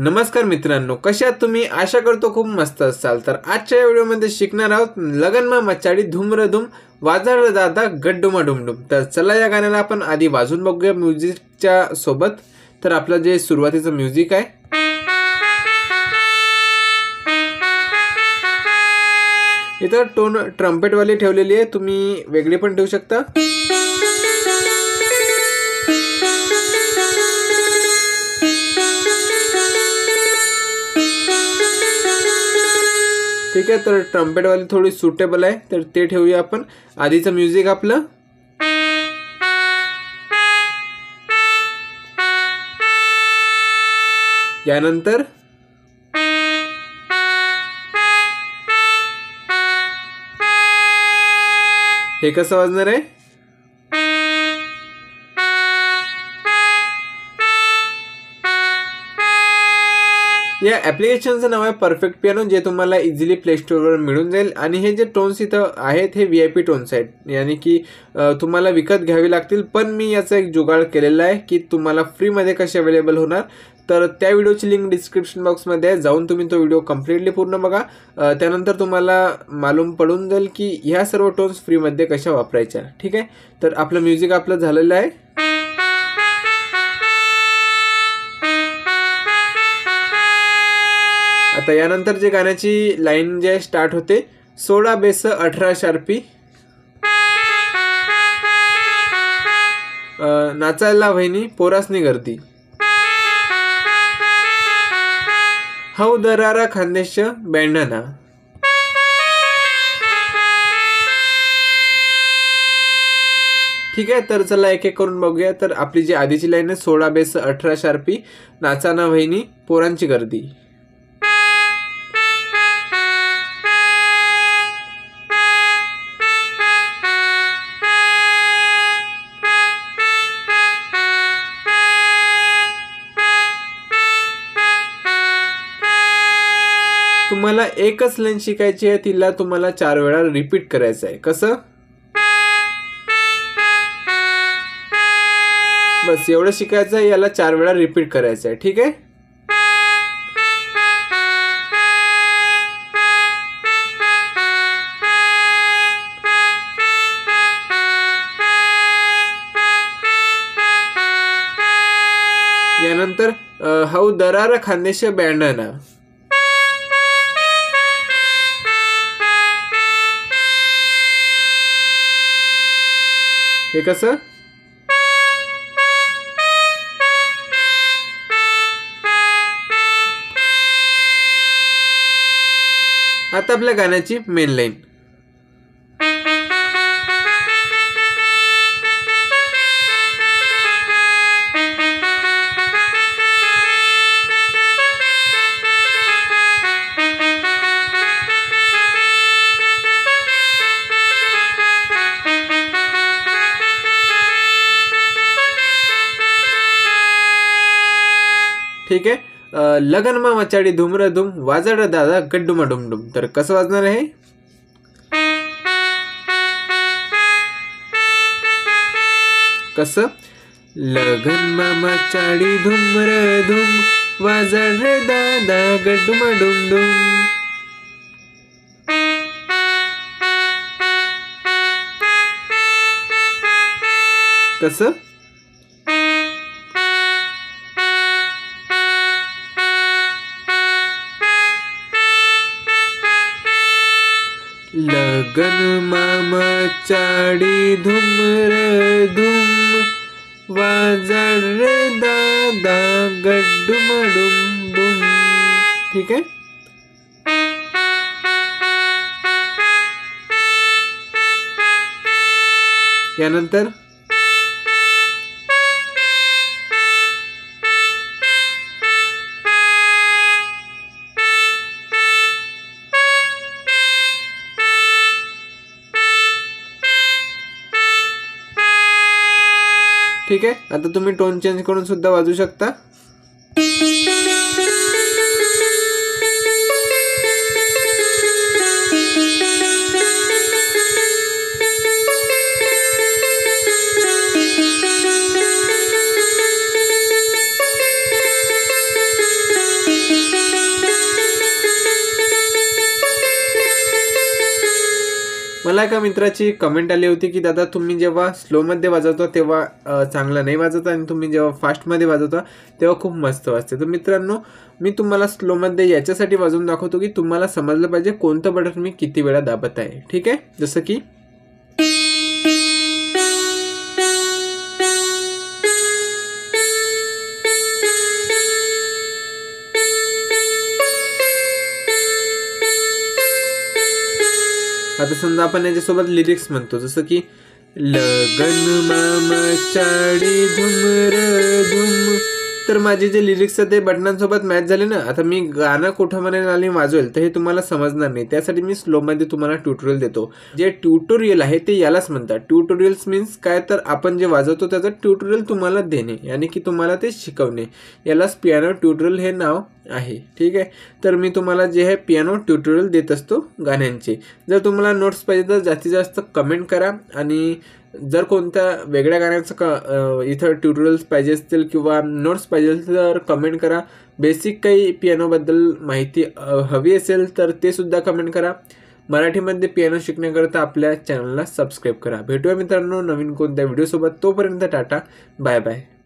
नमस्कार मित्रांनो, कशा आहात तुम्ही? आशा करतो खूप मस्त असाल। तर आजच्या या व्हिडिओमध्ये शिकणार आहोत लगनमा मचाडी धूमरधूम वाजळ दादा गड्डुमा डुमडुम। तर चला या गाण्याला आपण आधी वाजून बघूया म्युझिकच्या सोबत। तर आपलं जे सुरुवातीचं म्युझिक आहे इथं टोन ट्रम्पेट वाली ठेवलेली आहे, तुम्ही वेगळी पण ठेवू शकता। ठीक आहे, तर ट्रम्पेट वाली थोडी सुटेबल आहे तर ते ठेवूया आपण। आधीचं म्युझिक आपलं यानंतर हे कसं वाजणार आहे? या ॲप्लिकेशनचं नाव आहे परफेक्ट पियानो, जे तुम्हाला इझिली प्ले स्टोरवर मिळून जाईल। आणि हे जे टोन्स इथं आहेत हे VIP टोन्स आहेत, यानी की तुम्हाला विकत घ्यावे लागतील। पण मी याचा एक जुगाड केलेला आहे की तुम्हाला फ्रीमध्ये कसे अवेलेबल होणार। तर त्या व्हिडिओची लिंक डिस्क्रिप्शन बॉक्समध्ये आहे, जाऊन तुम्ही तो व्हिडिओ कम्प्लिटली पूर्ण बघा। त्यानंतर तुम्हाला मालूम पडून जाईल की ह्या सर्व टोन्स फ्रीमध्ये कशा वापरायच्या। ठीक आहे, तर आपलं म्युझिक आपलं झालेलं आहे। आता यानंतर जे गाण्याची लाईन जे स्टार्ट होते, 16 बेस 18 शार्पी, नाचायला वहिनी पोरासनी गर्दी, हौ दरारा खानदेश बँडना। ठीक आहे, तर चला एक एक करून बघूया। तर आपली जी आधीची लाईन आहे 16 बेस 18 शार्पी, नाचाना वहिनी पोरांची गर्दी। तुम्हाला एकच लाईन शिकायची आहे, तिला तुम्हाला 4 वेळा रिपीट करायचं आहे। कसं? बस एवढं शिकायचं आहे, याला 4 वेळा रिपीट करायचं आहे। ठीक आहे, यानंतर हौ दरारा खानदेश बँडना। हे कसं? आता आपल्या गाण्याची मेन लाईन। ठीक आहे, लगनमा मचाडी धूमरधूम वाजळ दादा गड्डुमा डुमडुम। तर कसं वाजणार आहे? कसं? लगनमा मचाडी धूमरधूम वाजळ दादा गड्डुमा डुमडुम। कसं? लगनमा मचाडी धूमरधूम वाजळ दादा गड्डुमा डुमडुम। ठीक आहे, यानंतर ठीक आहे, आता तुम्ही टोन चेंज करून सुद्धा वाजू शकता। मला एका मित्राची कमेंट आली होती की दादा तुम्ही जेव्हा स्लोमध्ये वाजवता तेव्हा चांगलं नाही वाजत आणि तुम्ही जेव्हा फास्टमध्ये वाजवता तेव्हा खूप मस्त वाजते. तर मित्रांनो, मी तुम्हाला स्लोमध्ये याच्यासाठी वाजवून दाखवतो की तुम्हाला समजलं पाहिजे कोणतं बटन मी किती वेळा दाबत आहे. ठीक आहे, जसं की आता समजा आपण याच्यासोबत लिरिक्स म्हणतो, जसं की लगन मामाचाडी धुमर धुम. तर माझे जे लिरिक्स आहेत ते बटनांसोबत मॅच झाले ना. आता मी गाणं कुठं म्हणेल आणि वाजवेल तर हे तुम्हाला समजणार नाही. त्यासाठी मी स्लोमध्ये तुम्हाला ट्युटोरियल देतो. जे ट्युटोरियल आहे ते यालाच म्हणतात. ट्युटोरियल्स मीन्स काय, तर आपण जे वाजवतो त्याचं ट्युटोरियल तुम्हाला देणे, यानी की तुम्हाला ते शिकवणे. यालाच पियानो ट्युटोरियल हे नाव आहे. ठीक आहे, तर मी तुम्हाला जे आहे पियानो ट्युटोरियल देत असतो गाण्यांचे. जर तुम्हाला नोट्स पाहिजे तर जास्तीत जास्त कमेंट करा, आणि जर कोणत्या वेगळ्या गाण्याचं इथं ट्युटोरियल्स पाहिजे असतील किंवा नोट्स पाहिजे असतील तर कमेंट करा. बेसिक काही पियानोबद्दल माहिती हवी असेल तर ते सुद्धा कमेंट करा. मराठीमध्ये पियानो शिकण्याकरता आपल्या चॅनलला सबस्क्राईब करा. भेटूया मित्रांनो नवीन कोणत्या व्हिडिओसोबत. तोपर्यंत टाटा, बाय बाय.